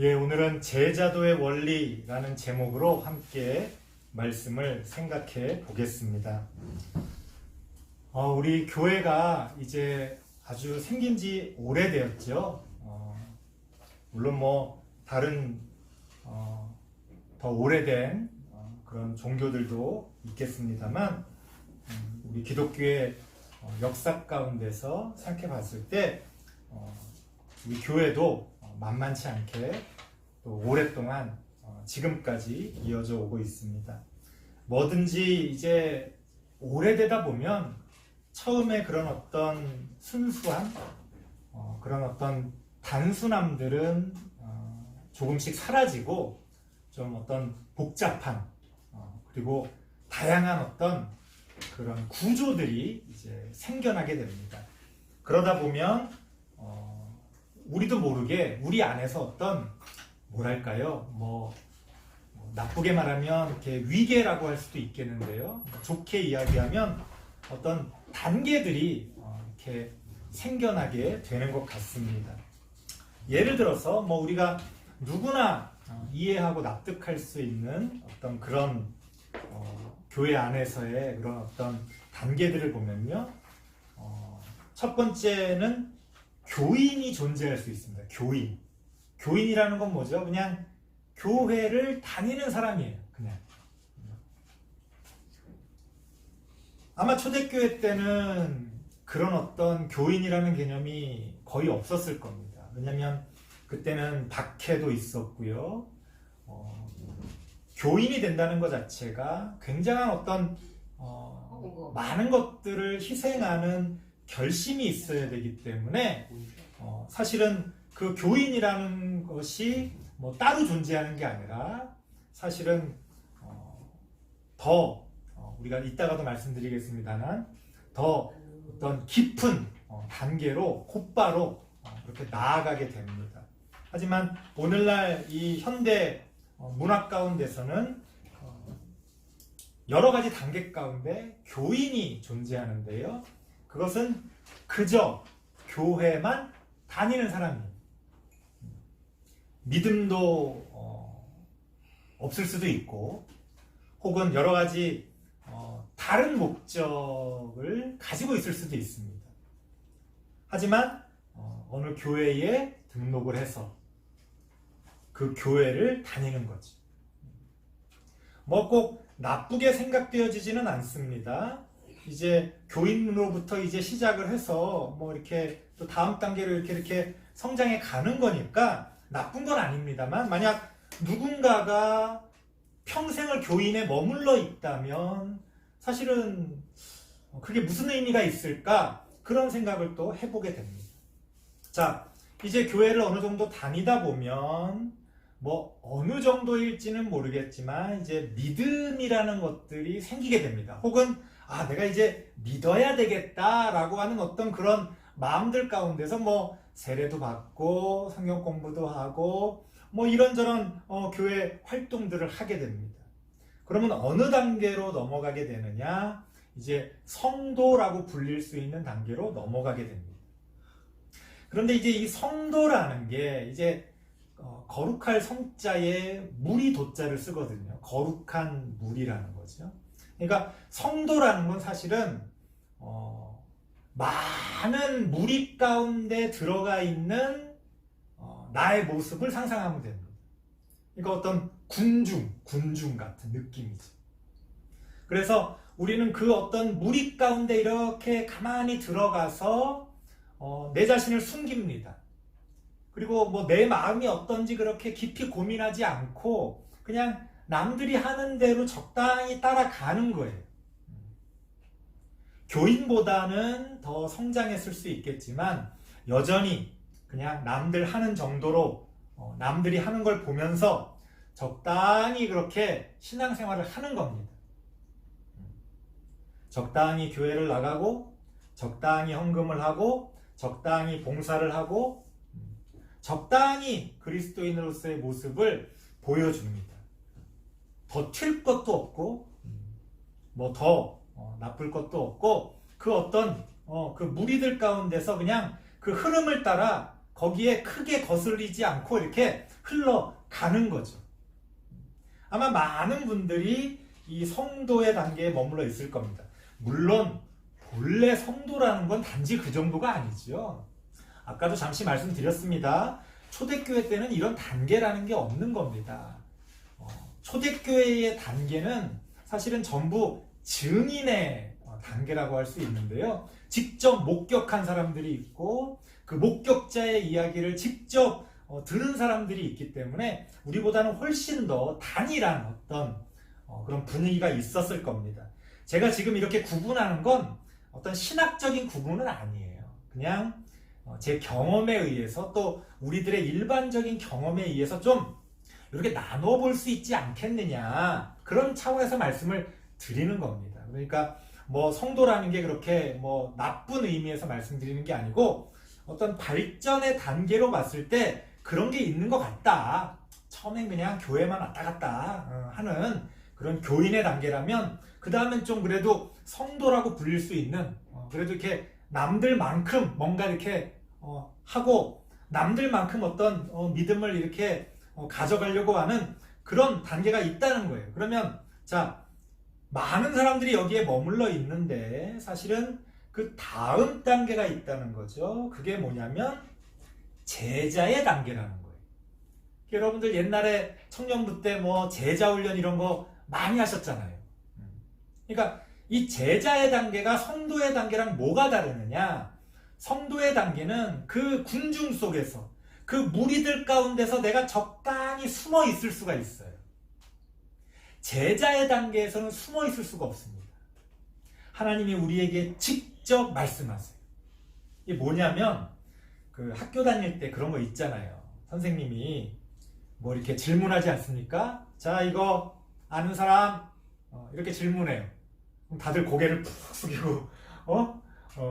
예, 오늘은 제자도의 원리라는 제목으로 함께 말씀을 생각해 보겠습니다. 우리 교회가 이제 아주 생긴 지 오래되었죠. 물론 다른 더 오래된 그런 종교들도 있겠습니다만 우리 기독교의 역사 가운데서 생각해 봤을 때 우리 교회도 만만치 않게 또 오랫동안 지금까지 이어져 오고 있습니다. 뭐든지 이제 오래되다 보면 처음에 그런 어떤 순수한 그런 어떤 단순함들은 조금씩 사라지고 좀 어떤 복잡한 그리고 다양한 어떤 그런 구조들이 이제 생겨나게 됩니다. 그러다 보면 우리도 모르게 우리 안에서 어떤 뭐랄까요, 나쁘게 말하면 이렇게 위계라고 할 수도 있겠는데요. 좋게 이야기하면 어떤 단계들이 이렇게 생겨나게 되는 것 같습니다. 예를 들어서 우리가 누구나 이해하고 납득할 수 있는 어떤 그런 교회 안에서의 그런 어떤 단계들을 보면요. 첫 번째는 교인이 존재할 수 있습니다. 교인이라는 건 뭐죠? 그냥 교회를 다니는 사람이에요. 그냥. 아마 초대교회 때는 그런 어떤 교인이라는 개념이 거의 없었을 겁니다. 왜냐하면 그때는 박해도 있었고요. 교인이 된다는 것 자체가 굉장한 어떤 많은 것들을 희생하는 결심이 있어야 되기 때문에 사실은 그 교인이라는 것이 따로 존재하는 게 아니라 사실은 더 우리가 이따가도 말씀드리겠습니다만 더 어떤 깊은 단계로 곧바로 그렇게 나아가게 됩니다. 하지만 오늘날 이 현대 문화 가운데서는 여러 가지 단계 가운데 교인이 존재하는데요. 그것은 그저 교회만 다니는 사람이에요. 믿음도 없을 수도 있고 혹은 여러 가지 다른 목적을 가지고 있을 수도 있습니다. 하지만 어느 교회에 등록을 해서 그 교회를 다니는 거죠. 꼭 나쁘게 생각되어지지는 않습니다. 이제 교인으로부터 이제 시작을 해서 이렇게 또 다음 단계로 이렇게 성장해 가는 거니까 나쁜 건 아닙니다만, 만약 누군가가 평생을 교인에 머물러 있다면 사실은 그게 무슨 의미가 있을까? 그런 생각을 또 해보게 됩니다. 자, 이제 교회를 어느 정도 다니다 보면 어느 정도일지는 모르겠지만 이제 믿음이라는 것들이 생기게 됩니다. 혹은 내가 이제 믿어야 되겠다라고 하는 어떤 그런 마음들 가운데서 세례도 받고 성경 공부도 하고 이런저런 교회 활동들을 하게 됩니다. 그러면 어느 단계로 넘어가게 되느냐? 이제 성도라고 불릴 수 있는 단계로 넘어가게 됩니다. 그런데 이제 이 성도라는 게 이제 거룩할 성자에 물이 도자를 쓰거든요. 거룩한 물이라는 거죠. 그러니까 성도라는 건 사실은 많은 무리 가운데 들어가 있는 나의 모습을 상상하면 됩니다. 그러니까 어떤 군중 같은 느낌이죠. 그래서 우리는 그 어떤 무리 가운데 이렇게 가만히 들어가서 내 자신을 숨깁니다. 그리고 내 마음이 어떤지 그렇게 깊이 고민하지 않고 그냥 남들이 하는 대로 적당히 따라가는 거예요. 교인보다는 더 성장했을 수 있겠지만 여전히 그냥 남들 하는 정도로 남들이 하는 걸 보면서 적당히 그렇게 신앙생활을 하는 겁니다. 적당히 교회를 나가고 적당히 헌금을 하고 적당히 봉사를 하고 적당히 그리스도인으로서의 모습을 보여줍니다. 더 튈 것도 없고 더 나쁠 것도 없고 그 어떤 그 무리들 가운데서 그냥 그 흐름을 따라 거기에 크게 거슬리지 않고 이렇게 흘러가는 거죠. 아마 많은 분들이 이 성도의 단계에 머물러 있을 겁니다. 물론 본래 성도라는 건 단지 그 정도가 아니죠. 아까도 잠시 말씀드렸습니다. 초대교회 때는 이런 단계라는 게 없는 겁니다. 초대교회의 단계는 사실은 전부 증인의 단계라고 할 수 있는데요. 직접 목격한 사람들이 있고 그 목격자의 이야기를 직접 들은 사람들이 있기 때문에 우리보다는 훨씬 더 단일한 어떤 그런 분위기가 있었을 겁니다. 제가 지금 이렇게 구분하는 건 어떤 신학적인 구분은 아니에요. 그냥 제 경험에 의해서 또 우리들의 일반적인 경험에 의해서 좀 이렇게 나눠볼 수 있지 않겠느냐, 그런 차원에서 말씀을 드리는 겁니다. 그러니까 뭐 성도라는 게 그렇게 뭐 나쁜 의미에서 말씀드리는 게 아니고 어떤 발전의 단계로 봤을 때 그런 게 있는 것 같다. 처음엔 그냥 교회만 왔다 갔다 하는 그런 교인의 단계라면 그 다음엔 좀 그래도 성도라고 불릴 수 있는 그래도 이렇게 남들만큼 뭔가 이렇게 하고 남들만큼 어떤 믿음을 이렇게 가져가려고 하는 그런 단계가 있다는 거예요. 그러면 자, 많은 사람들이 여기에 머물러 있는데 사실은 그 다음 단계가 있다는 거죠. 그게 뭐냐면 제자의 단계라는 거예요. 여러분들 옛날에 청년부 때 뭐 제자 훈련 이런 거 많이 하셨잖아요. 그러니까 이 제자의 단계가 성도의 단계랑 뭐가 다르느냐? 성도의 단계는 그 군중 속에서 그 무리들 가운데서 내가 적당히 숨어 있을 수가 있어요. 제자의 단계에서는 숨어 있을 수가 없습니다. 하나님이 우리에게 직접 말씀하세요. 이게 뭐냐면 그 학교 다닐 때 그런 거 있잖아요. 선생님이 뭐 이렇게 질문하지 않습니까? 자, 이거 아는 사람 이렇게 질문해요. 그럼 다들 고개를 푹 숙이고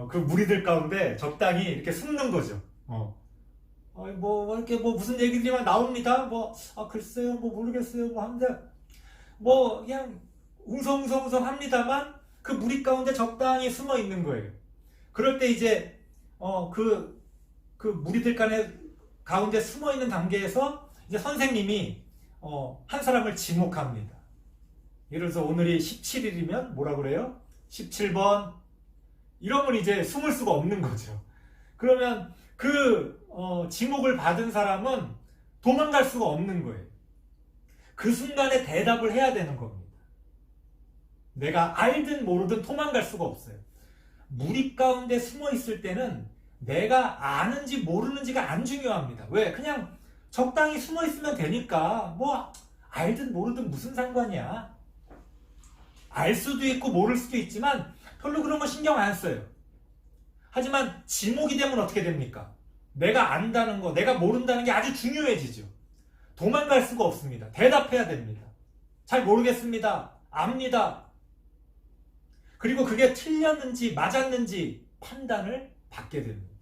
그 무리들 가운데 적당히 이렇게 숨는 거죠. 뭐 이렇게 뭐 무슨 얘기들이 나옵니다. 뭐 글쎄요, 뭐 모르겠어요, 뭐 하는데 뭐 그냥 웅성웅성 합니다만 그 무리 가운데 적당히 숨어 있는 거예요. 그럴 때 이제 그 무리들 가운데 숨어 있는 단계에서 이제 선생님이 한 사람을 지목합니다. 예를 들어서 오늘이 17일이면 뭐라 그래요? 17번 이러면 이제 숨을 수가 없는 거죠. 그러면 그 지목을 받은 사람은 도망갈 수가 없는 거예요. 그 순간에 대답을 해야 되는 겁니다. 내가 알든 모르든 도망갈 수가 없어요. 무리 가운데 숨어 있을 때는 내가 아는지 모르는지가 안 중요합니다. 왜? 그냥 적당히 숨어 있으면 되니까 뭐 알든 모르든 무슨 상관이야. 알 수도 있고 모를 수도 있지만 별로 그런 거 신경 안 써요. 하지만 지목이 되면 어떻게 됩니까? 내가 안다는 거, 내가 모른다는 게 아주 중요해지죠. 도망갈 수가 없습니다. 대답해야 됩니다. 잘 모르겠습니다. 압니다. 그리고 그게 틀렸는지 맞았는지 판단을 받게 됩니다.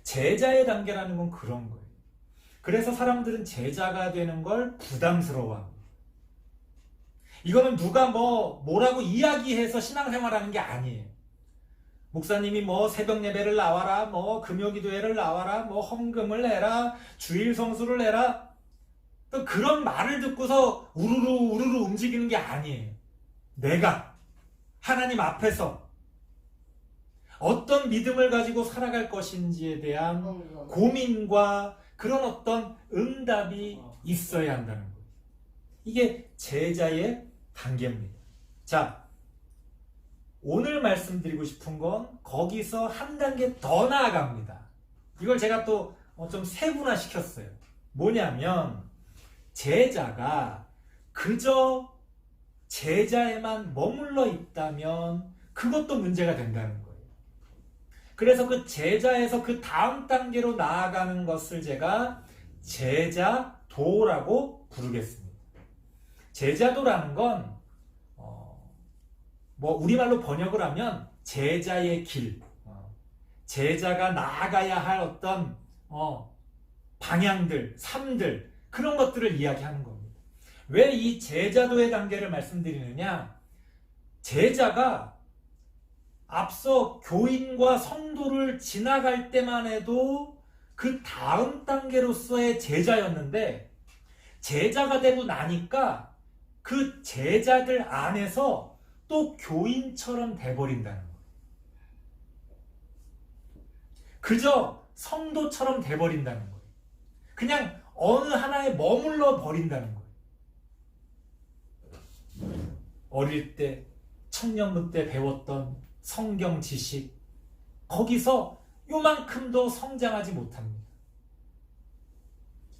제자의 단계라는 건 그런 거예요. 그래서 사람들은 제자가 되는 걸 부담스러워합니다. 이거는 누가 뭐라고 이야기해서 신앙생활하는 게 아니에요. 목사님이 뭐 새벽 예배를 나와라, 뭐 금요기도회를 나와라, 뭐 헌금을 내라, 주일 성수를 내라, 또 그런 말을 듣고서 우르르 움직이는 게 아니에요. 내가 하나님 앞에서 어떤 믿음을 가지고 살아갈 것인지에 대한 고민과 그런 어떤 응답이 있어야 한다는 거예요. 이게 제자의 단계입니다. 자, 오늘 말씀드리고 싶은 건 거기서 한 단계 더 나아갑니다. 이걸 제가 또 좀 세분화 시켰어요. 뭐냐면 제자가 그저 제자에만 머물러 있다면 그것도 문제가 된다는 거예요. 그래서 그 제자에서 그 다음 단계로 나아가는 것을 제가 제자도라고 부르겠습니다. 제자도라는 건 우리말로 번역을 하면 제자의 길, 제자가 나아가야 할 어떤 방향들, 삶들, 그런 것들을 이야기하는 겁니다. 왜 이 제자도의 단계를 말씀드리느냐? 제자가 앞서 교인과 성도를 지나갈 때만 해도 그 다음 단계로서의 제자였는데 제자가 되고 나니까 그 제자들 안에서 또 교인처럼 돼버린다는 거예요. 그저 성도처럼 돼버린다는 거예요. 그냥 어느 하나에 머물러 버린다는 거예요. 어릴 때 청년부 때 배웠던 성경 지식 거기서 요만큼도 성장하지 못합니다.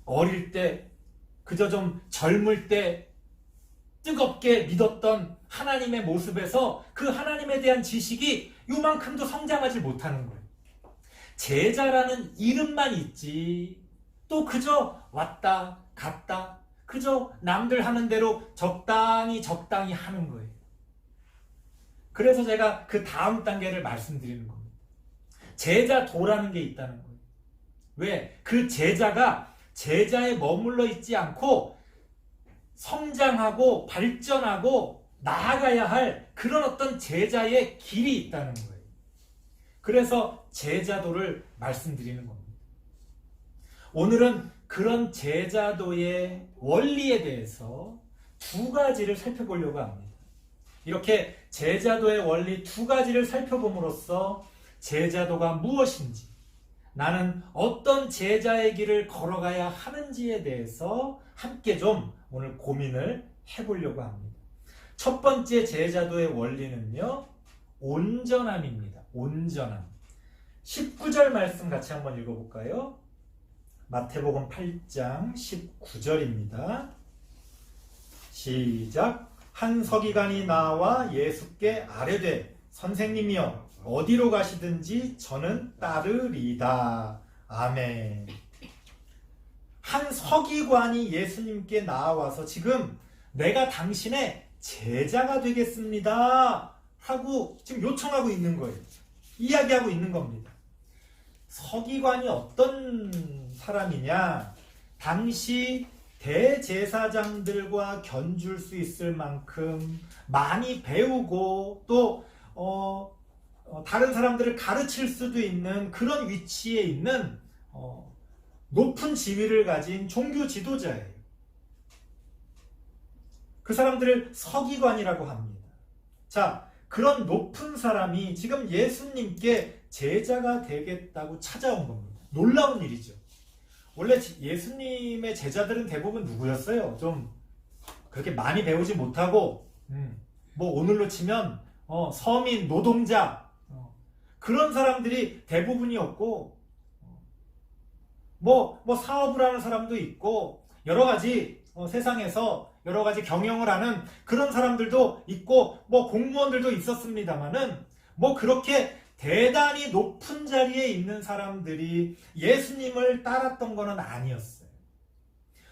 어릴 때 그저 좀 젊을 때 뜨겁게 믿었던 하나님의 모습에서 그 하나님에 대한 지식이 요만큼도 성장하지 못하는 거예요. 제자라는 이름만 있지 또 그저 왔다 갔다 그저 남들 하는 대로 적당히 하는 거예요. 그래서 제가 그 다음 단계를 말씀드리는 겁니다. 제자도라는 게 있다는 거예요. 왜? 그 제자가 제자에 머물러 있지 않고 성장하고 발전하고 나아가야 할 그런 어떤 제자의 길이 있다는 거예요. 그래서 제자도를 말씀드리는 겁니다. 오늘은 그런 제자도의 원리에 대해서 두 가지를 살펴보려고 합니다. 이렇게 제자도의 원리 두 가지를 살펴봄으로써 제자도가 무엇인지, 나는 어떤 제자의 길을 걸어가야 하는지에 대해서 함께 좀 오늘 고민을 해보려고 합니다. 첫 번째 제자도의 원리는요, 온전함입니다. 온전함. 19절 말씀 같이 한번 읽어볼까요? 마태복음 8장 19절입니다. 시작. 한 서기관이 나와 예수께 아뢰되 선생님이여 어디로 가시든지 저는 따르리다. 아멘. 한 서기관이 예수님께 나와서 지금 내가 당신의 제자가 되겠습니다 하고 지금 요청하고 있는 거예요. 이야기하고 있는 겁니다. 서기관이 어떤 사람이냐? 당시 대제사장들과 견줄 수 있을 만큼 많이 배우고 또 다른 사람들을 가르칠 수도 있는 그런 위치에 있는 높은 지위를 가진 종교 지도자예요. 그 사람들을 서기관이라고 합니다. 자, 그런 높은 사람이 지금 예수님께 제자가 되겠다고 찾아온 겁니다. 놀라운 일이죠. 원래 예수님의 제자들은 대부분 누구였어요? 좀 그렇게 많이 배우지 못하고 뭐 오늘로 치면 서민, 노동자 그런 사람들이 대부분이었고 뭐 사업을 하는 사람도 있고 여러 가지 세상에서 여러 가지 경영을 하는 그런 사람들도 있고 뭐 공무원들도 있었습니다만은 뭐 그렇게 대단히 높은 자리에 있는 사람들이 예수님을 따랐던 것은 아니었어요.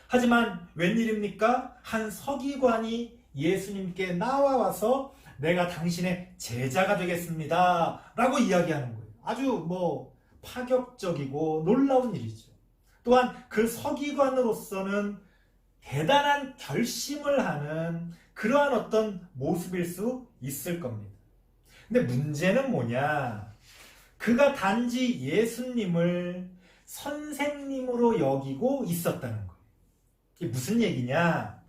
하지만 웬일입니까? 한 서기관이 예수님께 나와서 내가 당신의 제자가 되겠습니다 라고 이야기하는 거예요. 아주 파격적이고 놀라운 일이죠. 또한 그 서기관으로서는 대단한 결심을 하는 그러한 어떤 모습일 수 있을 겁니다. 근데 문제는 뭐냐? 그가 단지 예수님을 선생님으로 여기고 있었다는 거예요. 이게 무슨 얘기냐?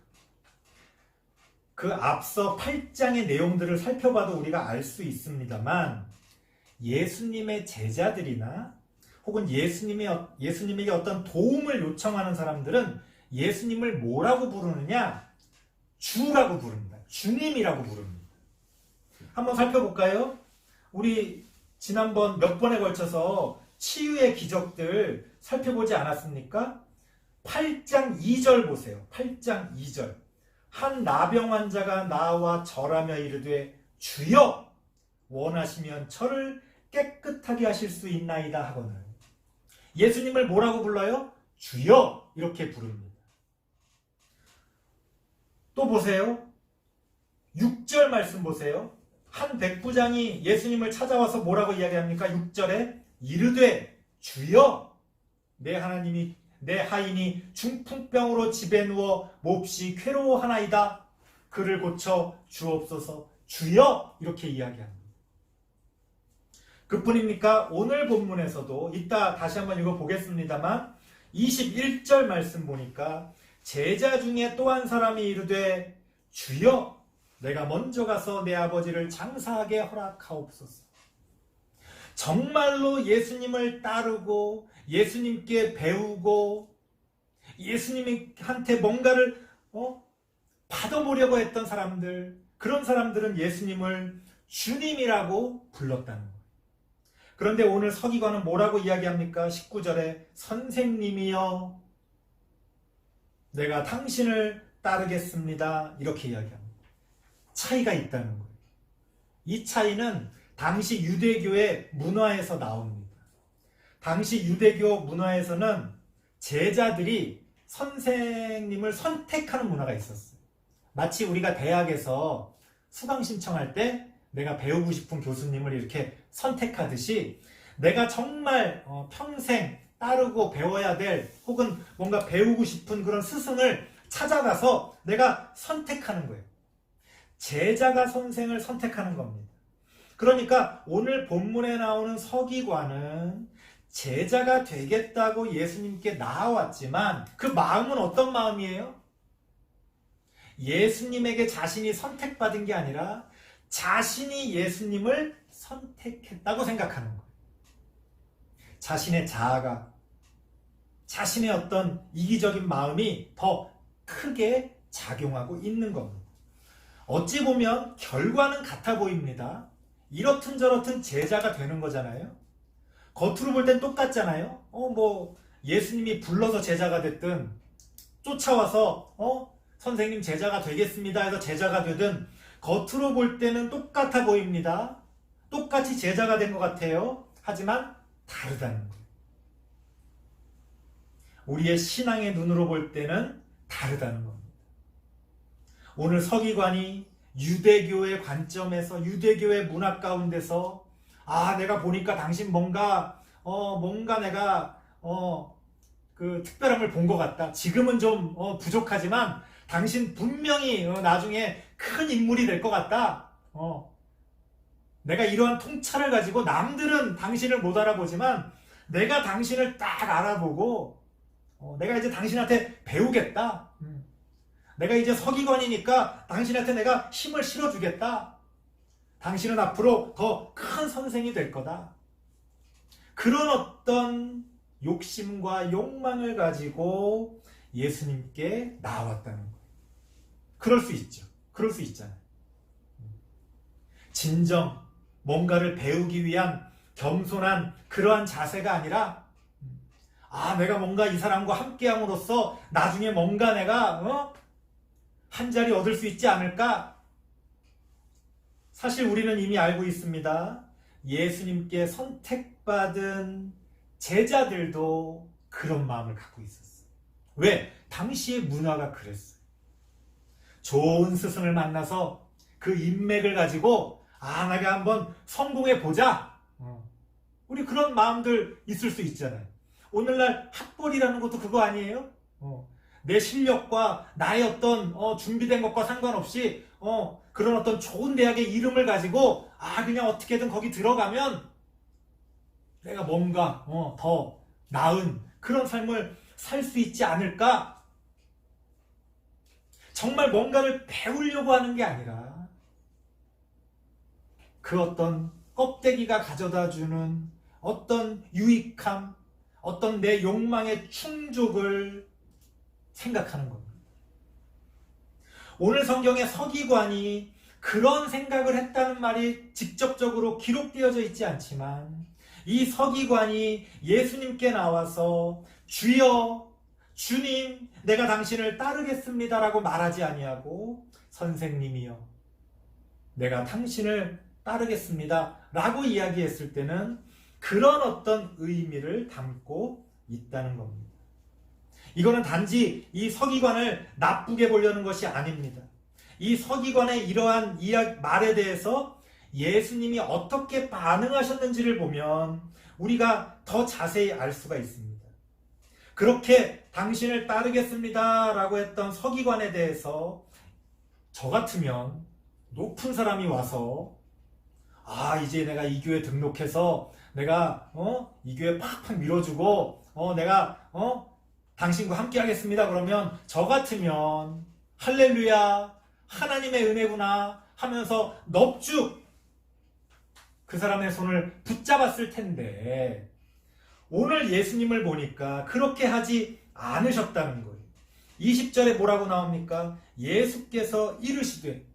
그 앞서 8장의 내용들을 살펴봐도 우리가 알 수 있습니다만 예수님의 제자들이나 혹은 예수님에게 어떤 도움을 요청하는 사람들은 예수님을 뭐라고 부르느냐? 주라고 부릅니다. 주님이라고 부릅니다. 한번 살펴볼까요? 우리 지난번 몇 번에 걸쳐서 치유의 기적들 살펴보지 않았습니까? 8장 2절 보세요. 8장 2절. 한 나병 환자가 나와 절하며 이르되 주여 원하시면 저를 깨끗하게 하실 수 있나이다 하거늘. 예수님을 뭐라고 불러요? 주여 이렇게 부릅니다. 또 보세요. 6절 말씀 보세요. 한 백부장이 예수님을 찾아와서 뭐라고 이야기합니까? 6절에 이르되 주여 내 하인이 중풍병으로 집에 누워 몹시 괴로워하나이다. 그를 고쳐 주옵소서. 주여 이렇게 이야기합니다. 그뿐입니까? 오늘 본문에서도 이따 다시 한번 읽어보겠습니다만 21절 말씀 보니까 제자 중에 또 한 사람이 이르되 주여 내가 먼저 가서 내 아버지를 장사하게 허락하옵소서. 정말로 예수님을 따르고 예수님께 배우고 예수님한테 뭔가를 받아보려고 했던 사람들, 그런 사람들은 예수님을 주님이라고 불렀다는 거예요. 그런데 오늘 서기관은 뭐라고 이야기합니까? 19절에 선생님이여 내가 당신을 따르겠습니다. 이렇게 이야기합니다. 차이가 있다는 거예요. 이 차이는 당시 유대교의 문화에서 나옵니다. 당시 유대교 문화에서는 제자들이 선생님을 선택하는 문화가 있었어요. 마치 우리가 대학에서 수강 신청할 때 내가 배우고 싶은 교수님을 이렇게 선택하듯이 내가 정말 평생 따르고 배워야 될 혹은 뭔가 배우고 싶은 그런 스승을 찾아가서 내가 선택하는 거예요. 제자가 선생을 선택하는 겁니다. 그러니까 오늘 본문에 나오는 서기관은 제자가 되겠다고 예수님께 나아왔지만 그 마음은 어떤 마음이에요? 예수님에게 자신이 선택받은 게 아니라 자신이 예수님을 선택했다고 생각하는 거예요. 자신의 자아가, 자신의 어떤 이기적인 마음이 더 크게 작용하고 있는 겁니다. 어찌 보면 결과는 같아 보입니다. 이렇든 저렇든 제자가 되는 거잖아요. 겉으로 볼 땐 똑같잖아요. 예수님이 불러서 제자가 됐든 쫓아와서 선생님 제자가 되겠습니다 해서 제자가 되든 겉으로 볼 때는 똑같아 보입니다. 똑같이 제자가 된 것 같아요. 하지만 다르다는 거예요. 우리의 신앙의 눈으로 볼 때는 다르다는 겁니다. 오늘 서기관이 유대교의 관점에서 유대교의 문화 가운데서 내가 보니까 당신 뭔가 내가 그 특별함을 본 것 같다. 지금은 좀 부족하지만 당신 분명히 나중에 큰 인물이 될 것 같다. 내가 이러한 통찰을 가지고 남들은 당신을 못 알아보지만 내가 당신을 딱 알아보고 내가 이제 당신한테 배우겠다. 내가 이제 서기관이니까 당신한테 내가 힘을 실어주겠다. 당신은 앞으로 더 큰 선생이 될 거다. 그런 어떤 욕심과 욕망을 가지고 예수님께 나왔다는 거예요. 그럴 수 있죠. 그럴 수 있잖아요. 진정 뭔가를 배우기 위한 겸손한 그러한 자세가 아니라 내가 뭔가 이 사람과 함께함으로써 나중에 뭔가 내가 한 자리 얻을 수 있지 않을까? 사실 우리는 이미 알고 있습니다. 예수님께 선택받은 제자들도 그런 마음을 갖고 있었어요. 왜? 당시의 문화가 그랬어요. 좋은 스승을 만나서 그 인맥을 가지고 내가 한번 성공해 보자. 우리 그런 마음들 있을 수 있잖아요. 오늘날 학벌이라는 것도 그거 아니에요? 내 실력과 나의 어떤 준비된 것과 상관없이 그런 어떤 좋은 대학의 이름을 가지고 그냥 어떻게든 거기 들어가면 내가 뭔가 더 나은 그런 삶을 살 수 있지 않을까? 정말 뭔가를 배우려고 하는 게 아니라 그 어떤 껍데기가 가져다주는 어떤 유익함, 어떤 내 욕망의 충족을 생각하는 겁니다. 오늘 성경의 서기관이 그런 생각을 했다는 말이 직접적으로 기록되어져 있지 않지만 이 서기관이 예수님께 나와서 주여, 주님, 내가 당신을 따르겠습니다 라고 말하지 아니하고 선생님이여, 내가 당신을 따르겠습니다 라고 이야기했을 때는 그런 어떤 의미를 담고 있다는 겁니다. 이거는 단지 이 서기관을 나쁘게 보려는 것이 아닙니다. 이 서기관의 이러한 말에 대해서 예수님이 어떻게 반응하셨는지를 보면 우리가 더 자세히 알 수가 있습니다. 그렇게 당신을 따르겠습니다 라고 했던 서기관에 대해서 저 같으면 높은 사람이 와서 이제 내가 이 교회 등록해서 내가 이 교회 팍팍 밀어주고 내가 당신과 함께 하겠습니다. 그러면 저 같으면 할렐루야 하나님의 은혜구나 하면서 넙죽 그 사람의 손을 붙잡았을 텐데 오늘 예수님을 보니까 그렇게 하지 않으셨다는 거예요. 20절에 뭐라고 나옵니까? 예수께서 이르시되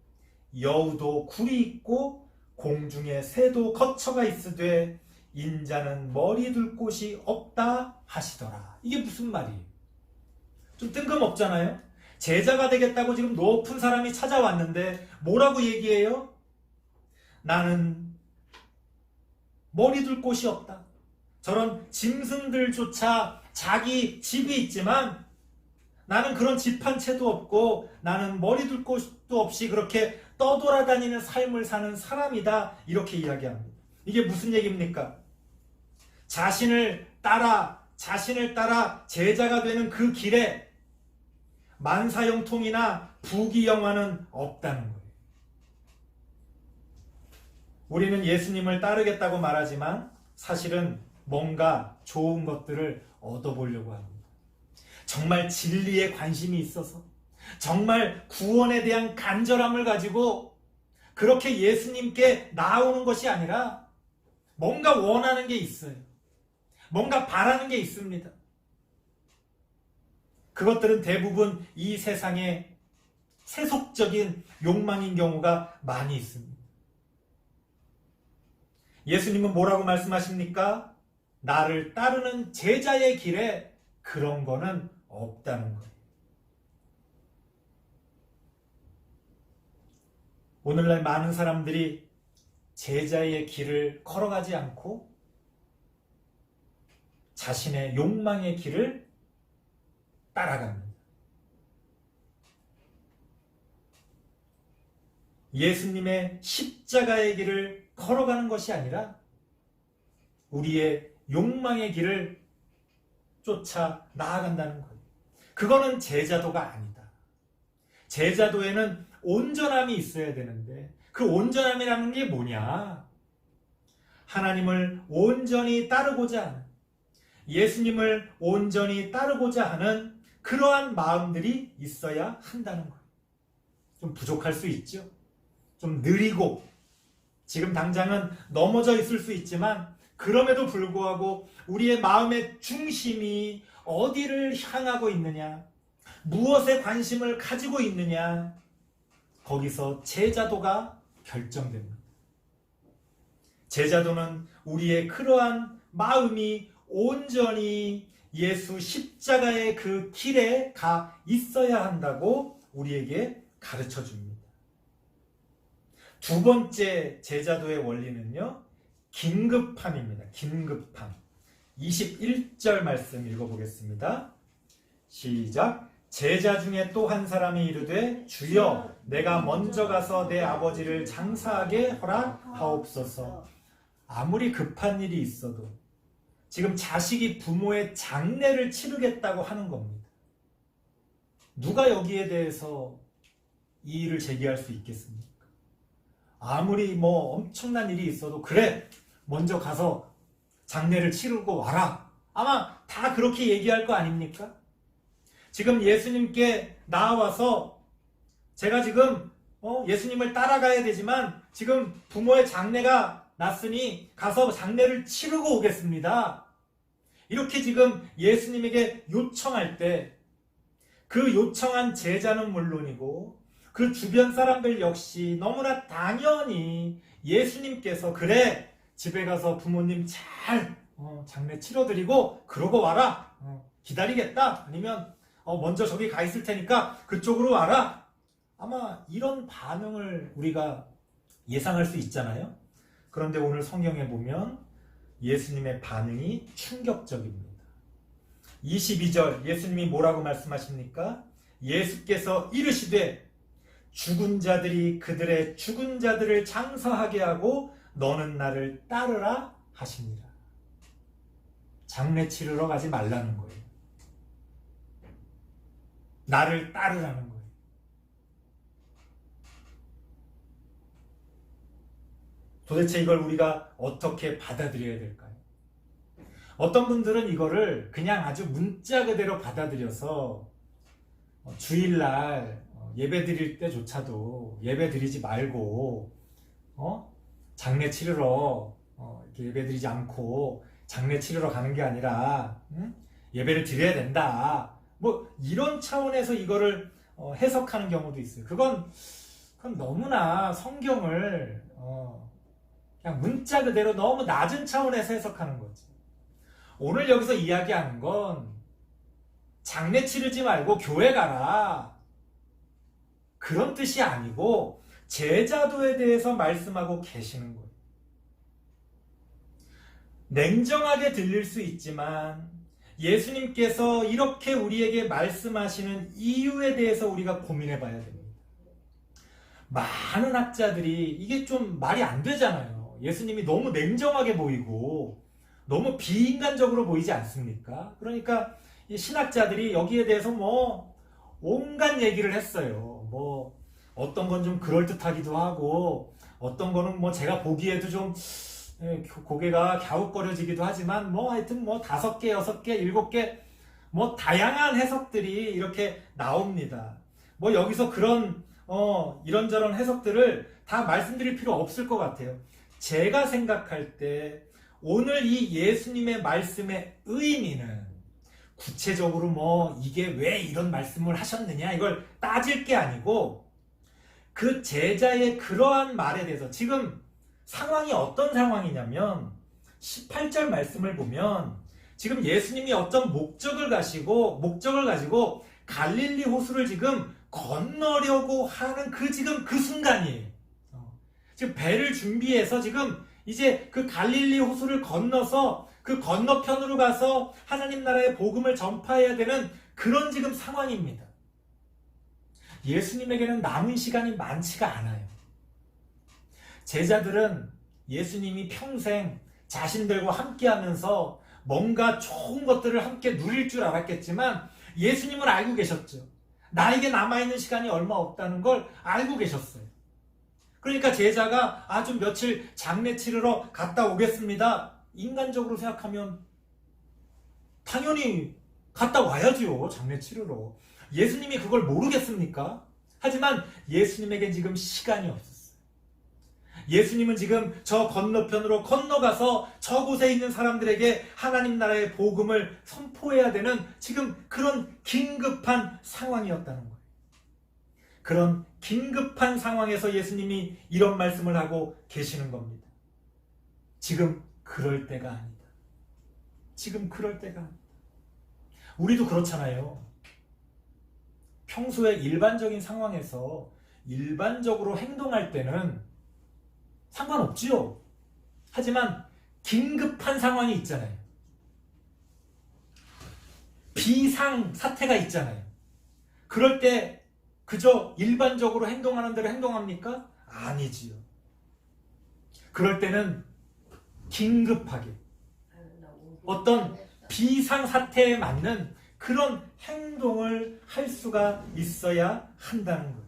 여우도 굴이 있고 공중에 새도 거처가 있으되 인자는 머리 둘 곳이 없다 하시더라. 이게 무슨 말이에요? 좀 뜬금없잖아요? 제자가 되겠다고 지금 높은 사람이 찾아왔는데 뭐라고 얘기해요? 나는 머리 둘 곳이 없다. 저런 짐승들조차 자기 집이 있지만 나는 그런 집 한 채도 없고 나는 머리 둘 곳도 없이 그렇게 떠돌아다니는 삶을 사는 사람이다. 이렇게 이야기합니다. 이게 무슨 얘기입니까? 자신을 따라 제자가 되는 그 길에 만사형통이나 부귀영화는 없다는 거예요. 우리는 예수님을 따르겠다고 말하지만 사실은 뭔가 좋은 것들을 얻어보려고 합니다. 정말 진리에 관심이 있어서 정말 구원에 대한 간절함을 가지고 그렇게 예수님께 나오는 것이 아니라 뭔가 원하는 게 있어요. 뭔가 바라는 게 있습니다. 그것들은 대부분 이 세상의 세속적인 욕망인 경우가 많이 있습니다. 예수님은 뭐라고 말씀하십니까? 나를 따르는 제자의 길에 그런 거는 없다는 거예요. 오늘날 많은 사람들이 제자의 길을 걸어가지 않고 자신의 욕망의 길을 따라갑니다. 예수님의 십자가의 길을 걸어가는 것이 아니라 우리의 욕망의 길을 쫓아 나아간다는 거예요. 그거는 제자도가 아니다. 제자도에는 온전함이 있어야 되는데 그 온전함이라는 게 뭐냐? 하나님을 온전히 따르고자 하는, 예수님을 온전히 따르고자 하는 그러한 마음들이 있어야 한다는 거예요. 좀 부족할 수 있죠. 좀 느리고 지금 당장은 넘어져 있을 수 있지만 그럼에도 불구하고 우리의 마음의 중심이 어디를 향하고 있느냐, 무엇에 관심을 가지고 있느냐, 거기서 제자도가 결정됩니다. 제자도는 우리의 그러한 마음이 온전히 예수 십자가의 그 길에 가 있어야 한다고 우리에게 가르쳐 줍니다. 두 번째 제자도의 원리는요, 긴급함입니다. 긴급함. 21절 말씀 읽어보겠습니다. 시작. 제자 중에 또 한 사람이 이르되 주여 내가 먼저 가서 내 아버지를 장사하게 허락하옵소서. 아무리 급한 일이 있어도 지금 자식이 부모의 장례를 치르겠다고 하는 겁니다. 누가 여기에 대해서 이의를 제기할 수 있겠습니까? 아무리 엄청난 일이 있어도 그래 먼저 가서 장례를 치르고 와라. 아마 다 그렇게 얘기할 거 아닙니까? 지금 예수님께 나와서 제가 지금 예수님을 따라가야 되지만 지금 부모의 장례가 났으니 가서 장례를 치르고 오겠습니다. 이렇게 지금 예수님에게 요청할 때 그 요청한 제자는 물론이고 그 주변 사람들 역시 너무나 당연히 예수님께서 그래 집에 가서 부모님 잘 장례 치러드리고 그러고 와라. 기다리겠다. 아니면 먼저 저기 가 있을 테니까 그쪽으로 와라. 아마 이런 반응을 우리가 예상할 수 있잖아요. 그런데 오늘 성경에 보면 예수님의 반응이 충격적입니다. 22절 예수님이 뭐라고 말씀하십니까? 예수께서 이르시되 죽은 자들이 그들의 죽은 자들을 장사하게 하고 너는 나를 따르라 하십니다. 장례 치르러 가지 말라는 거예요. 나를 따르라는 거예요. 도대체 이걸 우리가 어떻게 받아들여야 될까요? 어떤 분들은 이거를 그냥 아주 문자 그대로 받아들여서 주일날 예배 드릴 때조차도 예배 드리지 말고 장례 치르러 이렇게 예배 드리지 않고 장례 치르러 가는 게 아니라 예배를 드려야 된다. 뭐 이런 차원에서 이거를 해석하는 경우도 있어요. 그건 너무나 성경을 그냥 문자 그대로 너무 낮은 차원에서 해석하는 거지. 오늘 여기서 이야기하는 건 장례 치르지 말고 교회 가라, 그런 뜻이 아니고 제자도에 대해서 말씀하고 계시는 거예요. 냉정하게 들릴 수 있지만 예수님께서 이렇게 우리에게 말씀하시는 이유에 대해서 우리가 고민해 봐야 됩니다. 많은 학자들이 이게 좀 말이 안 되잖아요. 예수님이 너무 냉정하게 보이고 너무 비인간적으로 보이지 않습니까? 그러니까 이 신학자들이 여기에 대해서 뭐 온갖 얘기를 했어요. 뭐 어떤 건 좀 그럴듯하기도 하고 어떤 거는 뭐 제가 보기에도 좀 고개가 갸웃거려지기도 하지만 뭐 하여튼 뭐 5개, 6개, 7개 뭐 다양한 해석들이 이렇게 나옵니다. 뭐 여기서 그런 이런저런 해석들을 다 말씀드릴 필요 없을 것 같아요. 제가 생각할 때 오늘 이 예수님의 말씀의 의미는 구체적으로 뭐 이게 왜 이런 말씀을 하셨느냐 이걸 따질 게 아니고 그 제자의 그러한 말에 대해서 지금 상황이 어떤 상황이냐면 18절 말씀을 보면 지금 예수님이 어떤 목적을 가지고 갈릴리 호수를 지금 건너려고 하는 지금 그 순간이에요. 지금 배를 준비해서 지금 이제 그 갈릴리 호수를 건너서 그 건너편으로 가서 하나님 나라의 복음을 전파해야 되는 그런 지금 상황입니다. 예수님에게는 남은 시간이 많지가 않아요. 제자들은 예수님이 평생 자신들과 함께 하면서 뭔가 좋은 것들을 함께 누릴 줄 알았겠지만 예수님은 알고 계셨죠. 나에게 남아있는 시간이 얼마 없다는 걸 알고 계셨어요. 그러니까 제자가 좀 며칠 장례 치르러 갔다 오겠습니다. 인간적으로 생각하면 당연히 갔다 와야지요. 장례 치르러. 예수님이 그걸 모르겠습니까? 하지만 예수님에겐 지금 시간이 없었어요. 예수님은 지금 저 건너편으로 건너가서 저곳에 있는 사람들에게 하나님 나라의 복음을 선포해야 되는 지금 그런 긴급한 상황이었다는 거예요. 그런 긴급한 상황에서 예수님이 이런 말씀을 하고 계시는 겁니다. 지금 그럴 때가 아니다. 지금 그럴 때가 아니다. 우리도 그렇잖아요. 평소에 일반적인 상황에서 일반적으로 행동할 때는 상관없지요. 하지만 긴급한 상황이 있잖아요. 비상 사태가 있잖아요. 그럴 때 그저 일반적으로 행동하는 대로 행동합니까? 아니지요. 그럴 때는 긴급하게 어떤 비상 사태에 맞는 그런 행동을 할 수가 있어야 한다는 거예요.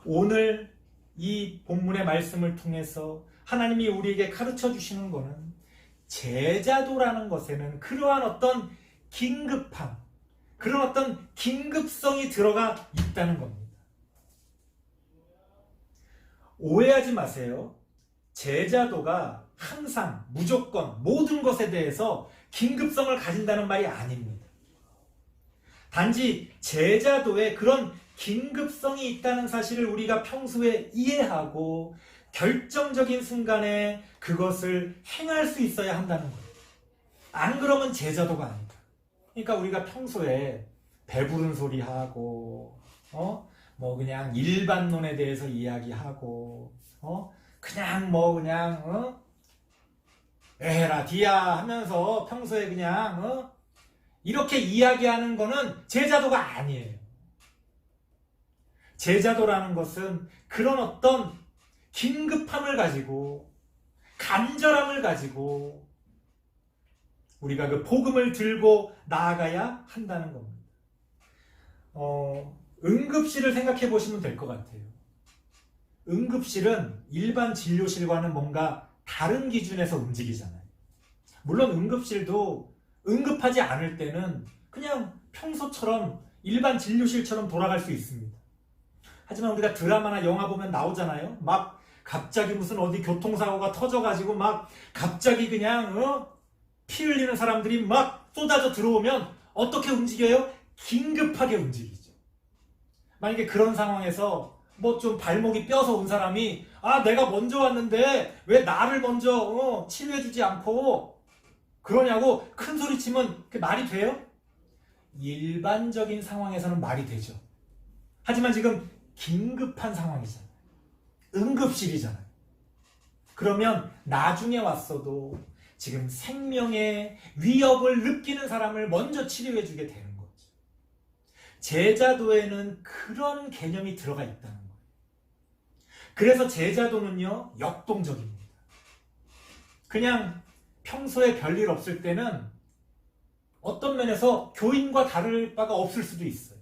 오늘 이 본문의 말씀을 통해서 하나님이 우리에게 가르쳐 주시는 것은 제자도라는 것에는 그러한 어떤 긴급함, 그런 어떤 긴급성이 들어가 있다는 겁니다. 오해하지 마세요. 제자도가 항상 무조건 모든 것에 대해서 긴급성을 가진다는 말이 아닙니다. 단지 제자도에 그런 긴급성이 있다는 사실을 우리가 평소에 이해하고 결정적인 순간에 그것을 행할 수 있어야 한다는 거예요. 안 그러면 제자도가 아니다. 그러니까 우리가 평소에 배부른 소리 하고 뭐 그냥 일반론에 대해서 이야기하고 그냥 에라 디야 하면서 평소에 그냥 이렇게 이야기하는 거는 제자도가 아니에요. 제자도라는 것은 그런 어떤 긴급함을 가지고 간절함을 가지고 우리가 그 복음을 들고 나아가야 한다는 겁니다. 응급실을 생각해 보시면 될 것 같아요. 응급실은 일반 진료실과는 뭔가 다른 기준에서 움직이잖아요. 물론 응급실도 응급하지 않을 때는 그냥 평소처럼 일반 진료실처럼 돌아갈 수 있습니다. 하지만 우리가 드라마나 영화 보면 나오잖아요. 막 갑자기 무슨 어디 교통사고가 터져가지고 막 갑자기 그냥 피 흘리는 사람들이 막 쏟아져 들어오면 어떻게 움직여요? 긴급하게 움직이죠. 만약에 그런 상황에서 뭐 좀 발목이 뼈서 온 사람이 내가 먼저 왔는데 왜 나를 먼저 치료해주지 않고 그러냐고 큰 소리 치면 그게 말이 돼요? 일반적인 상황에서는 말이 되죠. 하지만 지금 긴급한 상황이잖아요. 응급실이잖아요. 그러면 나중에 왔어도 지금 생명의 위협을 느끼는 사람을 먼저 치료해주게 되는 거죠. 제자도에는 그런 개념이 들어가 있다는 거예요. 그래서 제자도는요, 역동적입니다. 그냥 평소에 별일 없을 때는 어떤 면에서 교인과 다를 바가 없을 수도 있어요.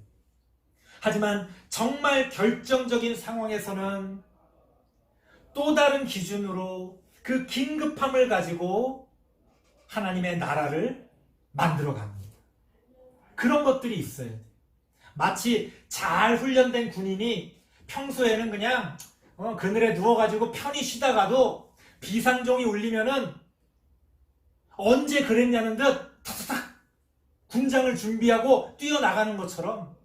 하지만 정말 결정적인 상황에서는 또 다른 기준으로 그 긴급함을 가지고 하나님의 나라를 만들어 갑니다. 그런 것들이 있어요. 마치 잘 훈련된 군인이 평소에는 그냥 그늘에 누워가지고 편히 쉬다가도 비상종이 울리면은 언제 그랬냐는 듯 탁탁탁 군장을 준비하고 뛰어나가는 것처럼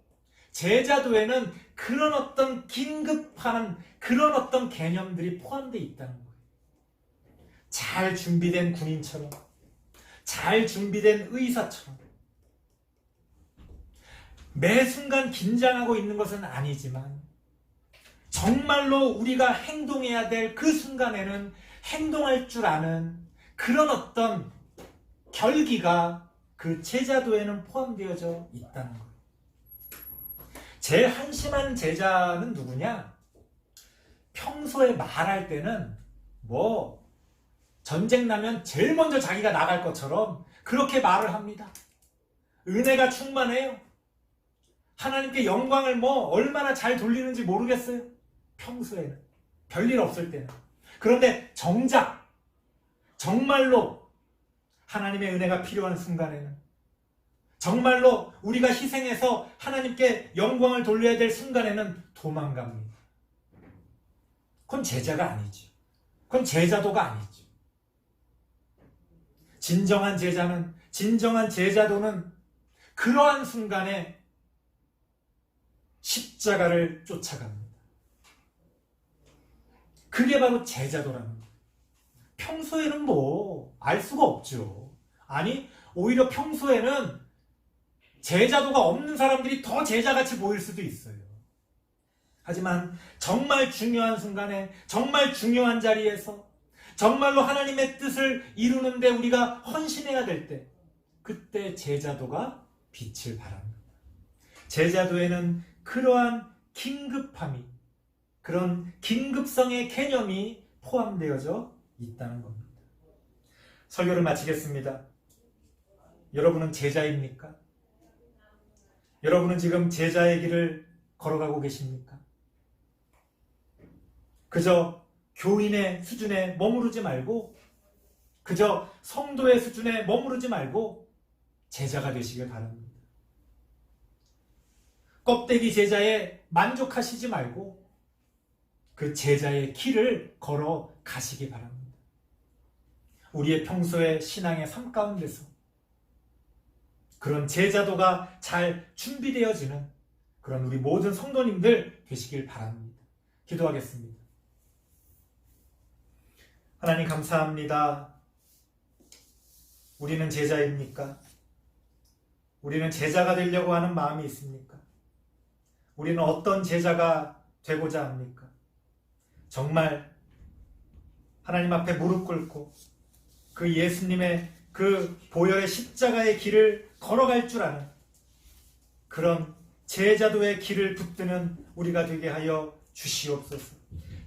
제자도에는 그런 어떤 긴급한 그런 어떤 개념들이 포함되어 있다는 거예요. 잘 준비된 군인처럼, 잘 준비된 의사처럼 매 순간 긴장하고 있는 것은 아니지만 정말로 우리가 행동해야 될 그 순간에는 행동할 줄 아는 그런 어떤 결기가 그 제자도에는 포함되어져 있다는 거예요. 제일 한심한 제자는 누구냐? 평소에 말할 때는 뭐 전쟁 나면 제일 먼저 자기가 나갈 것처럼 그렇게 말을 합니다. 은혜가 충만해요. 하나님께 영광을 뭐 얼마나 잘 돌리는지 모르겠어요. 평소에는 별일 없을 때는. 그런데 정작 정말로 하나님의 은혜가 필요한 순간에는, 정말로 우리가 희생해서 하나님께 영광을 돌려야 될 순간에는 도망갑니다. 그건 제자가 아니죠. 그건 제자도가 아니죠. 진정한 제자는, 진정한 제자도는 그러한 순간에 십자가를 쫓아갑니다. 그게 바로 제자도라는 거예요. 평소에는 뭐 알 수가 없죠. 아니, 오히려 평소에는 제자도가 없는 사람들이 더 제자같이 보일 수도 있어요. 하지만 정말 중요한 순간에, 정말 중요한 자리에서 정말로 하나님의 뜻을 이루는데 우리가 헌신해야 될 때, 그때 제자도가 빛을 발합니다. 제자도에는 그러한 긴급함이, 그런 긴급성의 개념이 포함되어져 있다는 겁니다. 설교를 마치겠습니다. 여러분은 제자입니까? 여러분은 지금 제자의 길을 걸어가고 계십니까? 그저 교인의 수준에 머무르지 말고, 그저 성도의 수준에 머무르지 말고 제자가 되시길 바랍니다. 껍데기 제자에 만족하시지 말고 그 제자의 길을 걸어 가시기 바랍니다. 우리의 평소의 신앙의 삶 가운데서 그런 제자도가 잘 준비되어지는 그런 우리 모든 성도님들 되시길 바랍니다. 기도하겠습니다. 하나님 감사합니다. 우리는 제자입니까? 우리는 제자가 되려고 하는 마음이 있습니까? 우리는 어떤 제자가 되고자 합니까? 정말 하나님 앞에 무릎 꿇고 그 예수님의 그 보혈의 십자가의 길을 걸어갈 줄 아는 그런 제자도의 길을 붙드는 우리가 되게 하여 주시옵소서.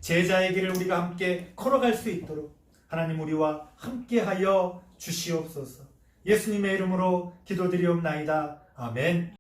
제자의 길을 우리가 함께 걸어갈 수 있도록 하나님 우리와 함께 하여 주시옵소서. 예수님의 이름으로 기도드리옵나이다. 아멘.